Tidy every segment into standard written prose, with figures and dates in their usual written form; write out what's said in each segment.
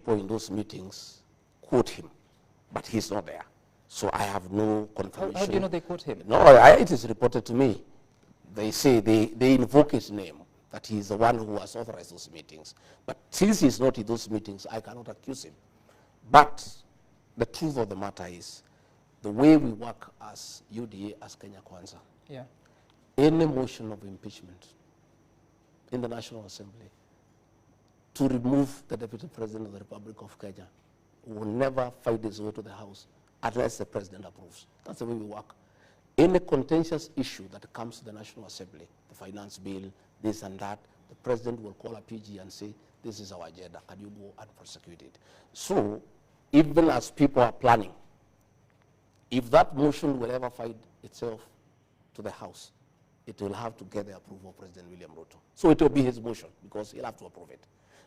people in those meetings quote him, but he's not there. So I have no confirmation. How do you know they quote him? No, it is reported to me. They say they invoke his name, that he is the one who has authorized those meetings. But since he's not in those meetings, I cannot accuse him. But the truth of the matter is, the way we work as UDA, as Kenya Kwanza, yeah, any motion of impeachment in the National Assembly to remove the Deputy President of the Republic of Kenya will never find its way to the House unless the President approves. That's the way we work. Any contentious issue that comes to the National Assembly, the finance bill, this and that, the President will call a PG and say, this is our agenda, can you go and prosecute it? So, even as people are planning, if that motion will ever find itself to the House, it will have to get the approval of President William Ruto. So it will be his motion, because he'll have to approve it.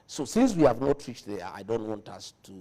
So since we have not reached there, I don't want us to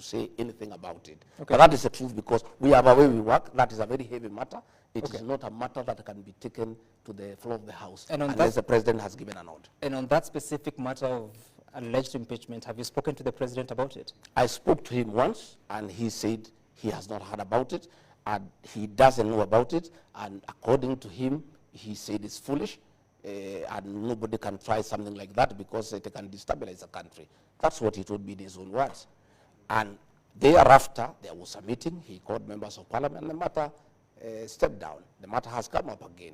say anything about it. Okay. But that is the truth, because we have a way we work. That is a very heavy matter. It is not a matter that can be taken to the floor of the House unless the President has given a nod. And on that specific matter of alleged impeachment, have you spoken to the President about it? I spoke to him once, and he said he has not heard about it, and he doesn't know about it, and according to him, he said it's foolish, and nobody can try something like that because it can destabilize the country. That's what he told me in his own words. And thereafter, there was a meeting. He called members of parliament, and the matter stepped down. The matter has come up again.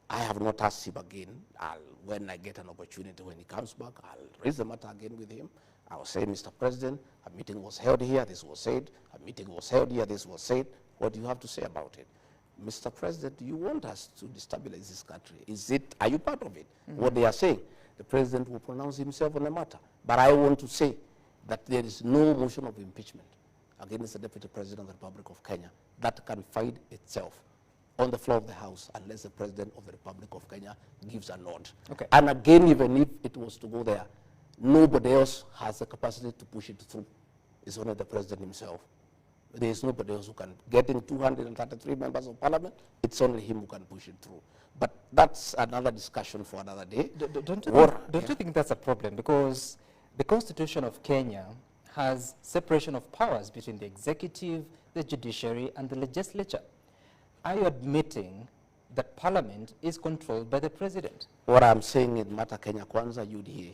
I have not asked him again. When I get an opportunity, when he comes back, I'll raise the matter again with him. I'll say, Mr. President, a meeting was held here, this was said. A meeting was held here, this was said. What do you have to say about it? Mr. President, do you want us to destabilize this country? Are you part of it? What they are saying, the President will pronounce himself on the matter. But I want to say that there is no motion of impeachment against the Deputy President of the Republic of Kenya that can find itself on the floor of the House unless the President of the Republic of Kenya gives a nod. Okay. And again, even if it was to go there, nobody else has the capacity to push it through. It's only the President himself. There is nobody else who can. Getting 233 members of parliament, it's only him who can push it through. But that's another discussion for another day. Don't you think that's a problem? Because the Constitution of Kenya has separation of powers between the executive, the judiciary, and the legislature. Are you admitting that parliament is controlled by the President? What I'm saying in Matter Kenya Kwanza, UDA,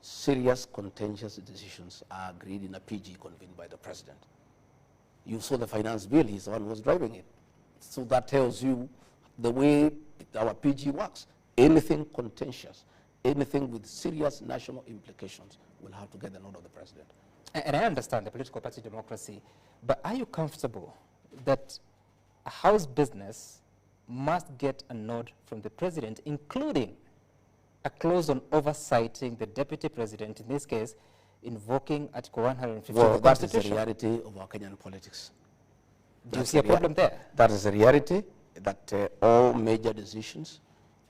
serious contentious decisions are agreed in a PG convened by the President. You saw the finance bill, he's the one who was driving it. So that tells you the way our PG works. Anything contentious, anything with serious national implications will have to get the nod of the President. And I understand the political party democracy, but are you comfortable that a House business must get a nod from the President, including a clause on oversighting the Deputy President, in this case, invoking Article 150 of the Constitution? That is the reality of our Kenyan politics. Do you see a problem there? That is the reality, that all major decisions,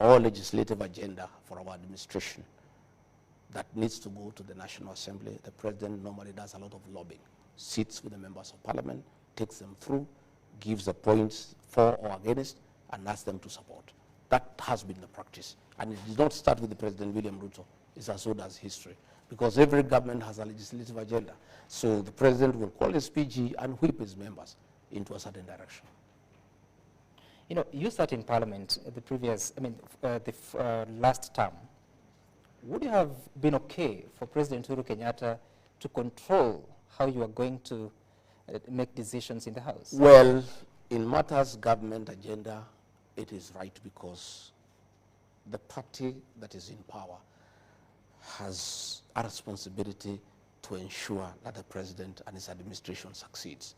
all legislative agenda for our administration that needs to go to the National Assembly, the President normally does a lot of lobbying, sits with the members of parliament, takes them through, gives the points for or against, and asks them to support. That has been the practice. And it did not start with the President William Ruto. It's as old as history. Because every government has a legislative agenda. So the President will call his PG and whip his members into a certain direction. You know, you sat in Parliament the previous, last term. Would you have been okay for President Uhuru Kenyatta to control how you are going to make decisions in the House? Well, in matters government agenda, it is right, because the party that is in power has a responsibility to ensure that the President and his administration succeeds.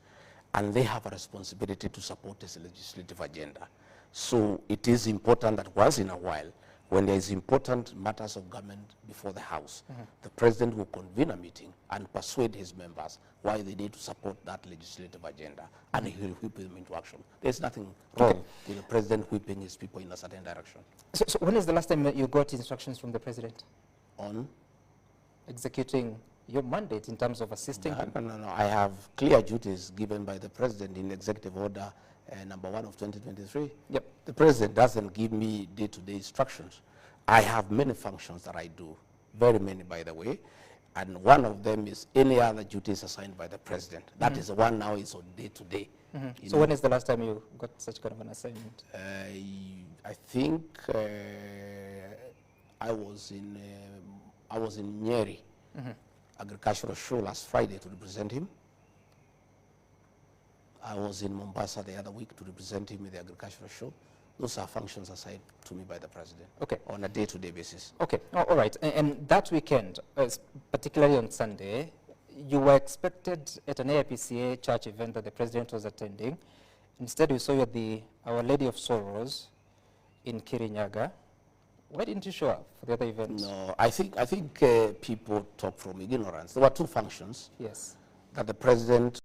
And they have a responsibility to support his legislative agenda. So it is important that once in a while, when there is important matters of government before the House, the President will convene a meeting and persuade his members why they need to support that legislative agenda, and he will whip them into action. There's nothing wrong with the President whipping his people in a certain direction. So when is the last time you got instructions from the President on executing your mandate in terms of assisting him? No. I have clear duties given by the President in Executive Order number 1 of 2023. Yep. The President doesn't give me day-to-day instructions. I have many functions that I do, very many, by the way. And one of them is any other duties assigned by the president. That is the one now is on day to day. So when is the last time you got such kind of an assignment? I think I was in Nyeri agricultural show last Friday to represent him. I was in Mombasa the other week to represent him in the agricultural show. Those are functions assigned to me by the president. Okay. On a day-to-day basis. Okay. Oh, all right. And that weekend, particularly on Sunday, you were expected at an AIPCA church event that the president was attending. Instead, we saw you at the Our Lady of Sorrows in Kirinyaga. Why didn't you show up for the other events? No, I think people talk from ignorance. There were two functions. Yes. That the president